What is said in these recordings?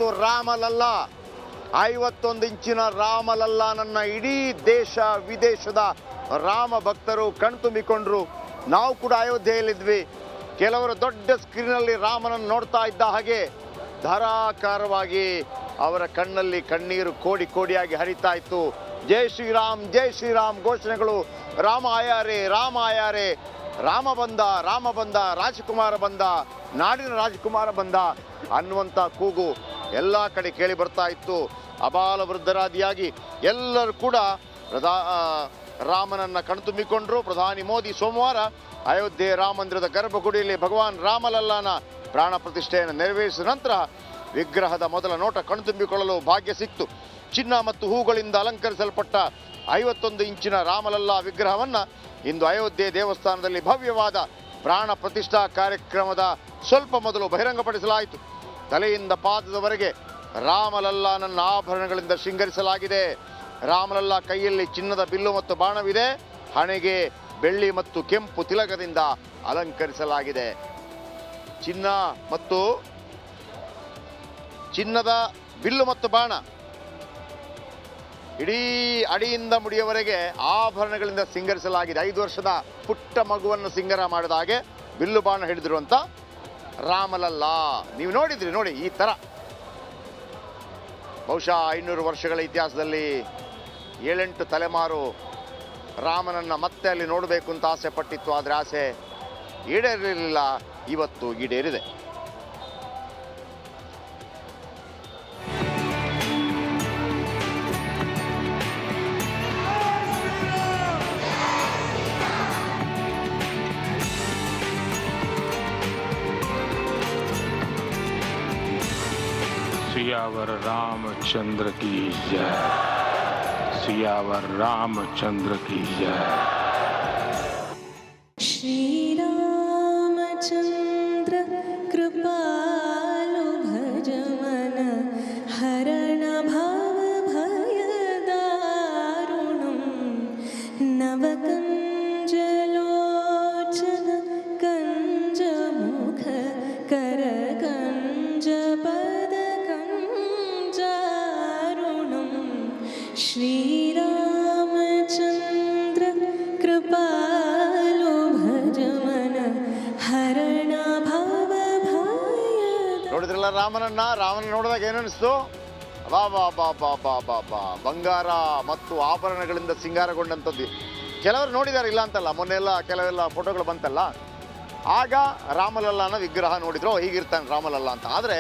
ಇವತ್ತು ರಾಮಲಲ್ಲ, 51 ಇಂಚಿನ ರಾಮಲಲ್ಲನನ್ನ ಇಡೀ ದೇಶ ವಿದೇಶದ ರಾಮ ಭಕ್ತರು ಕಣ್ತುಂಬಿಕೊಂಡ್ರು. ನಾವು ಕೂಡ ಅಯೋಧ್ಯೆಯಲ್ಲಿದ್ವಿ. ಕೆಲವರು ದೊಡ್ಡ ಸ್ಕ್ರೀನಲ್ಲಿ ರಾಮನನ್ನು ನೋಡ್ತಾ ಇದ್ದ ಹಾಗೆ ಧಾರಾಕಾರವಾಗಿ ಅವರ ಕಣ್ಣಲ್ಲಿ ಕಣ್ಣೀರು ಕೋಡಿ ಕೋಡಿಯಾಗಿ ಹರಿತಾ ಇತ್ತು. ಜೈ ಶ್ರೀರಾಮ್ ಘೋಷಣೆಗಳು. ರಾಮ ಆಯಾರೆ, ರಾಮ ಆಯಾರೆ, ರಾಮ ಬಂದ, ರಾಜಕುಮಾರ ಬಂದ, ನಾಡಿನ ರಾಜಕುಮಾರ ಬಂದ ಅನ್ನುವಂಥ ಕೂಗು ಎಲ್ಲ ಕಡೆ ಕೇಳಿ ಬರ್ತಾ ಇತ್ತು. ಅಬಾಲ ವೃದ್ಧರಾದಿಯಾಗಿ ಎಲ್ಲರೂ ಕೂಡ ರಾಮನನ್ನು ಕಣ್ತುಂಬಿಕೊಂಡ್ರು. ಪ್ರಧಾನಿ ಮೋದಿ ಸೋಮವಾರ ಅಯೋಧ್ಯೆ ರಾಮ ಮಂದಿರದ ಗರ್ಭಗುಡಿಯಲ್ಲಿ ಭಗವಾನ್ ರಾಮಲಲ್ಲನ ಪ್ರಾಣ ಪ್ರತಿಷ್ಠೆಯನ್ನು ನೆರವೇರಿಸಿದ ನಂತರ ವಿಗ್ರಹದ ಮೊದಲ ನೋಟ ಕಣ್ತುಂಬಿಕೊಳ್ಳಲು ಭಾಗ್ಯ ಸಿಕ್ತು. ಚಿನ್ನ ಮತ್ತು ಹೂಗಳಿಂದ ಅಲಂಕರಿಸಲ್ಪಟ್ಟ 51 ಇಂಚಿನ ರಾಮಲಲ್ಲ ವಿಗ್ರಹವನ್ನು ಇಂದು ಅಯೋಧ್ಯೆ ದೇವಸ್ಥಾನದಲ್ಲಿ ಭವ್ಯವಾದ ಪ್ರಾಣ ಪ್ರತಿಷ್ಠಾ ಕಾರ್ಯಕ್ರಮದ ಸ್ವಲ್ಪ ಮೊದಲು ಬಹಿರಂಗಪಡಿಸಲಾಯಿತು. ತಲೆಯಿಂದ ಪಾದದವರೆಗೆ ರಾಮಲಲ್ಲನನ್ನ ಆಭರಣಗಳಿಂದ ಶೃಂಗರಿಸಲಾಗಿದೆ. ರಾಮಲಲ್ಲ ಕೈಯಲ್ಲಿ ಚಿನ್ನದ ಬಿಲ್ಲು ಮತ್ತು ಬಾಣವಿದೆ. ಹಣೆಗೆ ಬೆಳ್ಳಿ ಮತ್ತು ಕೆಂಪು ತಿಲಕದಿಂದ ಅಲಂಕರಿಸಲಾಗಿದೆ. ಚಿನ್ನದ ಬಿಲ್ಲು ಮತ್ತು ಬಾಣ ಇಡೀ ಅಡಿಯಿಂದ ಮುಡಿಯವರೆಗೆ ಆಭರಣಗಳಿಂದ ಸಿಂಗರಿಸಲಾಗಿದೆ. 5 ವರ್ಷದ ಪುಟ್ಟ ಮಗುವನ್ನು ಸಿಂಗರ ಮಾಡಿದ ಹಾಗೆ ಬಿಲ್ಲು ಬಾಣ ಹಿಡಿದಿರುವಂಥ ರಾಮಲಲ್ಲ ನೀವು ನೋಡಿದ್ರಿ. ನೋಡಿ, ಈ ಥರ ಬಹುಶಃ 500 ವರ್ಷಗಳ ಇತಿಹಾಸದಲ್ಲಿ 7-8 ತಲೆಮಾರು ರಾಮನನ್ನು ಮತ್ತೆ ಅಲ್ಲಿ ನೋಡಬೇಕು ಅಂತ ಆಸೆ ಪಟ್ಟಿತ್ತು. ಆದರೆ ಆಸೆ ಈಡೇರಲಿಲ್ಲ. ಇವತ್ತು ಈಡೇರಿದೆ. सियावर रामचंद्र की जय, सियावर रामचंद्र की जय। श्री रामचंद्र कृपालु भज मन हरण भव भय दारुणं नवकंज लोचन कंज मुख कर कंज श्रीरामचंद्र कृपालु भज मन हरण भव भय. ನೋಡಿದ್ರಲ್ಲ ರಾಮನ ನೋಡಿದಾಗ ಏನನ್ನಿಸ್ತು? ಬಾ ಬಾ ಬಾ ಬಾ ಬಾ ಬಾ ಬಾ ಬಂಗಾರ ಮತ್ತು ಆಭರಣಗಳಿಂದ ಸಿಂಗಾರಗೊಂಡಂಥದ್ದು. ಕೆಲವರು ನೋಡಿದ್ದಾರೆ, ಇಲ್ಲ ಅಂತಲ್ಲ. ಮೊನ್ನೆಲ್ಲ ಕೆಲವೆಲ್ಲ ಫೋಟೋಗಳು ಬಂತಲ್ಲ, ಆಗ ರಾಮಲಲ್ಲನ ವಿಗ್ರಹ ನೋಡಿದ್ರು, ಹೀಗಿರ್ತಾನೆ ರಾಮಲಲ್ಲ ಅಂತ. ಆದರೆ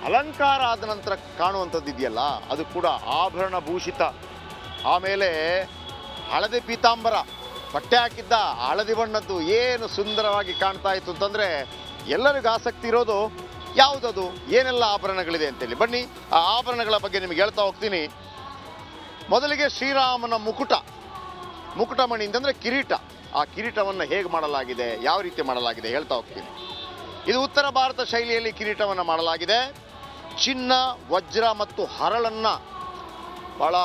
ಅಲಂಕಾರ ಆದ ನಂತರ ಕಾಣುವಂಥದ್ದು ಇದೆಯಲ್ಲ, ಅದು ಕೂಡ ಆಭರಣ ಭೂಷಿತ. ಆಮೇಲೆ ಹಳದಿ ಪೀತಾಂಬರ ಬಟ್ಟೆ ಹಾಕಿದ್ದ, ಹಳದಿ ಬಣ್ಣದ್ದು ಏನು ಸುಂದರವಾಗಿ ಕಾಣ್ತಾ ಇತ್ತು ಅಂತಂದರೆ ಎಲ್ಲರಿಗೂ ಆಸಕ್ತಿ ಇರೋದು ಯಾವುದದು, ಏನೆಲ್ಲ ಆಭರಣಗಳಿದೆ ಅಂತೇಳಿ. ಬನ್ನಿ ಆ ಆಭರಣಗಳ ಬಗ್ಗೆ ನಿಮಗೆ ಹೇಳ್ತಾ ಹೋಗ್ತೀನಿ. ಮೊದಲಿಗೆ ಶ್ರೀರಾಮನ ಮುಕುಟಮಣಿ ಅಂತಂದರೆ ಕಿರೀಟ. ಆ ಕಿರೀಟವನ್ನು ಹೇಗೆ ಮಾಡಲಾಗಿದೆ, ಯಾವ ರೀತಿ ಮಾಡಲಾಗಿದೆ ಹೇಳ್ತಾ ಹೋಗ್ತೀನಿ. ಇದು ಉತ್ತರ ಭಾರತ ಶೈಲಿಯಲ್ಲಿ ಕಿರೀಟವನ್ನು ಮಾಡಲಾಗಿದೆ. ಚಿನ್ನ, ವಜ್ರ ಮತ್ತು ಹರಳನ್ನು, ಭಾಳ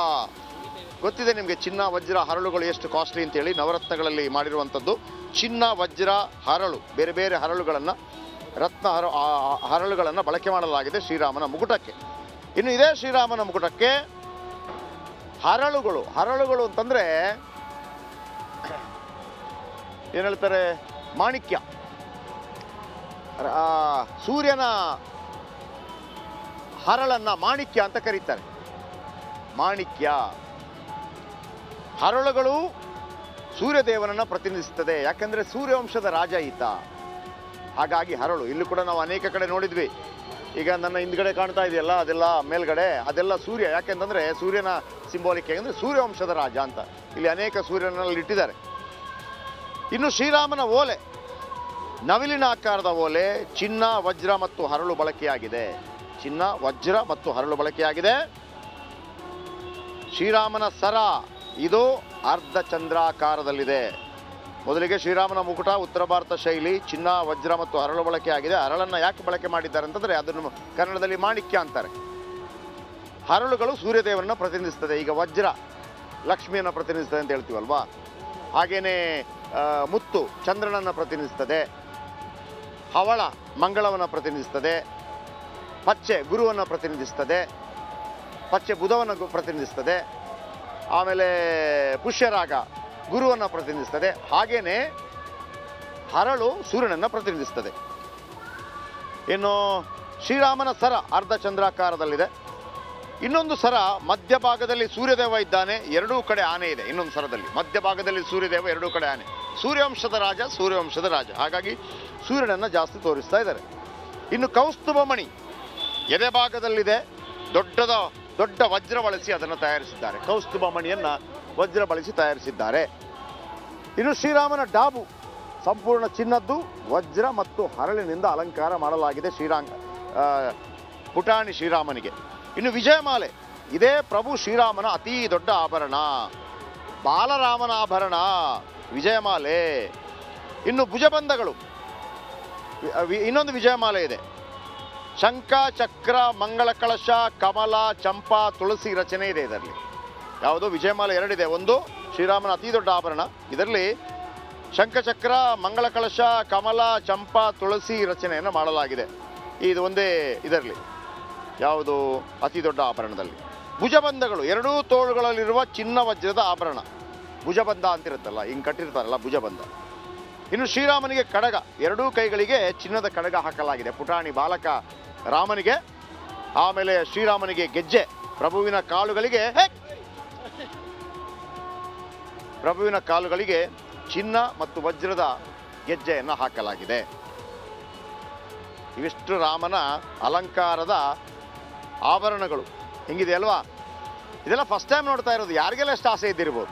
ಗೊತ್ತಿದೆ ನಿಮಗೆ ಚಿನ್ನ, ವಜ್ರ, ಹರಳುಗಳು ಎಷ್ಟು ಕಾಸ್ಟ್ಲಿ ಅಂತೇಳಿ. ನವರತ್ನಗಳಲ್ಲಿ ಮಾಡಿರುವಂಥದ್ದು ಚಿನ್ನ, ವಜ್ರ, ಹರಳು, ಬೇರೆ ಬೇರೆ ಹರಳುಗಳನ್ನು, ರತ್ನ ಹರಳುಗಳನ್ನು ಬಳಕೆ ಮಾಡಲಾಗಿದೆ ಶ್ರೀರಾಮನ ಮುಕುಟಕ್ಕೆ. ಇನ್ನು ಇದೇ ಶ್ರೀರಾಮನ ಮುಕುಟಕ್ಕೆ ಹರಳುಗಳು ಅಂತಂದರೆ ಏನು ಹೇಳ್ತಾರೆ, ಮಾಣಿಕ್ಯ, ಸೂರ್ಯನ ಹರಳನ್ನು ಮಾಣಿಕ್ಯ ಅಂತ ಕರೀತಾರೆ. ಮಾಣಿಕ್ಯ ಹರಳುಗಳು ಸೂರ್ಯದೇವನನ್ನು ಪ್ರತಿನಿಧಿಸುತ್ತದೆ. ಯಾಕಂದರೆ ಸೂರ್ಯವಂಶದ ರಾಜ ಈತ. ಹಾಗಾಗಿ ಹರಳು ಇಲ್ಲೂ ಕೂಡ ನಾವು ಅನೇಕ ಕಡೆ ನೋಡಿದ್ವಿ. ಈಗ ನನ್ನ ಹಿಂದ್ಗಡೆ ಕಾಣ್ತಾ ಇದೆಯಲ್ಲ, ಅದೆಲ್ಲ ಮೇಲ್ಗಡೆ ಅದೆಲ್ಲ ಸೂರ್ಯ. ಯಾಕೆಂತಂದರೆ ಸೂರ್ಯನ ಸಿಂಬಾಲಿಕ್ ಅಂದರೆ ಸೂರ್ಯವಂಶದ ರಾಜ ಅಂತ ಇಲ್ಲಿ ಅನೇಕ ಸೂರ್ಯನಲ್ಲಿ ಇಟ್ಟಿದ್ದಾರೆ. ಇನ್ನು ಶ್ರೀರಾಮನ ಓಲೆ, ನವಿಲಿನ ಆಕಾರದ ಓಲೆ, ಚಿನ್ನ, ವಜ್ರ ಮತ್ತು ಹರಳು ಬಳಕೆಯಾಗಿದೆ. ಚಿನ್ನ, ವಜ್ರ ಮತ್ತು ಹರಳು ಬಳಕೆಯಾಗಿದೆ. ಶ್ರೀರಾಮನ ಸರ, ಇದು ಅರ್ಧ ಚಂದ್ರಾಕಾರದಲ್ಲಿದೆ. ಮೊದಲಿಗೆ ಶ್ರೀರಾಮನ ಮುಕುಟ ಉತ್ತರ ಭಾರತ ಶೈಲಿ, ಚಿನ್ನ, ವಜ್ರ ಮತ್ತು ಹರಳು ಬಳಕೆಯಾಗಿದೆ. ಹರಳನ್ನು ಯಾಕೆ ಬಳಕೆ ಮಾಡಿದ್ದಾರೆ ಅಂತಂದರೆ ಅದನ್ನು ಕನ್ನಡದಲ್ಲಿ ಮಾಣಿಕ್ಯ ಅಂತಾರೆ. ಹರಳುಗಳು ಸೂರ್ಯದೇವರನ್ನು ಪ್ರತಿನಿಧಿಸ್ತದೆ. ಈಗ ವಜ್ರ ಲಕ್ಷ್ಮಿಯನ್ನು ಪ್ರತಿನಿಧಿಸ್ತದೆ ಅಂತ ಹೇಳ್ತೀವಲ್ವಾ, ಹಾಗೆಯೇ ಮುತ್ತು ಚಂದ್ರನನ್ನು ಪ್ರತಿನಿಧಿಸ್ತದೆ, ಹವಳ ಮಂಗಳವನ್ನು ಪ್ರತಿನಿಧಿಸ್ತದೆ, ಪಚ್ಚೆ ಗುರುವನ್ನು ಪ್ರತಿನಿಧಿಸ್ತದೆ, ಪಚ್ಚೆ ಬುಧವನ್ನು ಪ್ರತಿನಿಧಿಸ್ತದೆ. ಆಮೇಲೆ ಪುಷ್ಯರಾಗ ಗುರುವನ್ನು ಪ್ರತಿನಿಧಿಸ್ತದೆ. ಹಾಗೇನೆ ಹರಳು ಸೂರ್ಯನನ್ನು ಪ್ರತಿನಿಧಿಸ್ತದೆ. ಇನ್ನು ಶ್ರೀರಾಮನ ಸರ ಅರ್ಧ ಚಂದ್ರಾಕಾರದಲ್ಲಿದೆ. ಇನ್ನೊಂದು ಸರ ಮಧ್ಯಭಾಗದಲ್ಲಿ ಸೂರ್ಯದೇವ ಇದ್ದಾನೆ, ಎರಡೂ ಕಡೆ ಆನೆ ಇದೆ. ಇನ್ನೊಂದು ಸರದಲ್ಲಿ ಮಧ್ಯಭಾಗದಲ್ಲಿ ಸೂರ್ಯದೇವ, ಎರಡೂ ಕಡೆ ಆನೆ. ಸೂರ್ಯವಂಶದ ರಾಜ, ಹಾಗಾಗಿ ಸೂರ್ಯನನ್ನು ಜಾಸ್ತಿ ತೋರಿಸ್ತಾ ಇದ್ದಾರೆ. ಇನ್ನು ಕೌಸ್ತುಭ ಮಣಿ ಎದೆ ಭಾಗದಲ್ಲಿದೆ, ದೊಡ್ಡ ವಜ್ರ ಬಳಸಿ ಅದನ್ನು ತಯಾರಿಸಿದ್ದಾರೆ. ಕೌಸ್ತುಭ ಮಣಿಯನ್ನು ವಜ್ರ ಬಳಸಿ ತಯಾರಿಸಿದ್ದಾರೆ. ಇನ್ನು ಶ್ರೀರಾಮನ ಡಾಬು ಸಂಪೂರ್ಣ ಚಿನ್ನದ್ದು, ವಜ್ರ ಮತ್ತು ಹರಳಿನಿಂದ ಅಲಂಕಾರ ಮಾಡಲಾಗಿದೆ ಪುಟಾಣಿ ಶ್ರೀರಾಮನಿಗೆ. ಇನ್ನು ವಿಜಯಮಾಲೆ, ಇದೇ ಪ್ರಭು ಶ್ರೀರಾಮನ ಅತೀ ದೊಡ್ಡ ಆಭರಣ, ಬಾಲರಾಮನ ಆಭರಣ ವಿಜಯಮಾಲೆ. ಇನ್ನು ಭುಜಬಂಧಗಳು, ಇನ್ನೊಂದು ವಿಜಯಮಾಲೆ ಇದೆ. ಶಂಖ, ಚಕ್ರ, ಮಂಗಳ ಕಳಶ, ಕಮಲ, ಚಂಪಾ, ತುಳಸಿ ರಚನೆ ಇದೆ ಇದರಲ್ಲಿ. ಯಾವುದು ವಿಜಯಮಾಲೆ ಎರಡಿದೆ. ಒಂದು ಶ್ರೀರಾಮನ ಅತಿ ದೊಡ್ಡ ಆಭರಣ, ಇದರಲ್ಲಿ ಶಂಖಚಕ್ರ, ಮಂಗಳ ಕಳಶ, ಕಮಲ, ಚಂಪಾ, ತುಳಸಿ ರಚನೆಯನ್ನು ಮಾಡಲಾಗಿದೆ. ಇದು ಒಂದೇ ಇದರಲ್ಲಿ, ಯಾವುದು ಅತಿ ದೊಡ್ಡ ಆಭರಣದಲ್ಲಿ. ಭುಜಬಂಧಗಳು, ಎರಡೂ ತೋಳುಗಳಲ್ಲಿರುವ ಚಿನ್ನ ವಜ್ರದ ಆಭರಣ, ಭುಜಬಂಧ ಅಂತಿರುತ್ತಲ್ಲ, ಹಿಂಗೆ ಕಟ್ಟಿರ್ತಾರಲ್ಲ ಭುಜಬಂಧ. ಇನ್ನು ಶ್ರೀರಾಮನಿಗೆ ಕಡಗ, ಎರಡೂ ಕೈಗಳಿಗೆ ಚಿನ್ನದ ಕಡಗ ಹಾಕಲಾಗಿದೆ ಪುಟಾಣಿ ಬಾಲಕ ರಾಮನಿಗೆ. ಆಮೇಲೆ ಶ್ರೀರಾಮನಿಗೆ ಗೆಜ್ಜೆ, ಪ್ರಭುವಿನ ಕಾಲುಗಳಿಗೆ ಚಿನ್ನ ಮತ್ತು ವಜ್ರದ ಗೆಜ್ಜೆಯನ್ನು ಹಾಕಲಾಗಿದೆ. ಇವಿಷ್ಟು ರಾಮನ ಅಲಂಕಾರದ ಆಭರಣಗಳು. ಹೆಂಗಿದೆ ಅಲ್ವಾ? ಇದೆಲ್ಲ ಫಸ್ಟ್ ಟೈಮ್ ನೋಡ್ತಾ ಇರೋದು. ಯಾರಿಗೆಲ್ಲ ಎಷ್ಟು ಆಸೆ ಇದ್ದಿರ್ಬೋದು.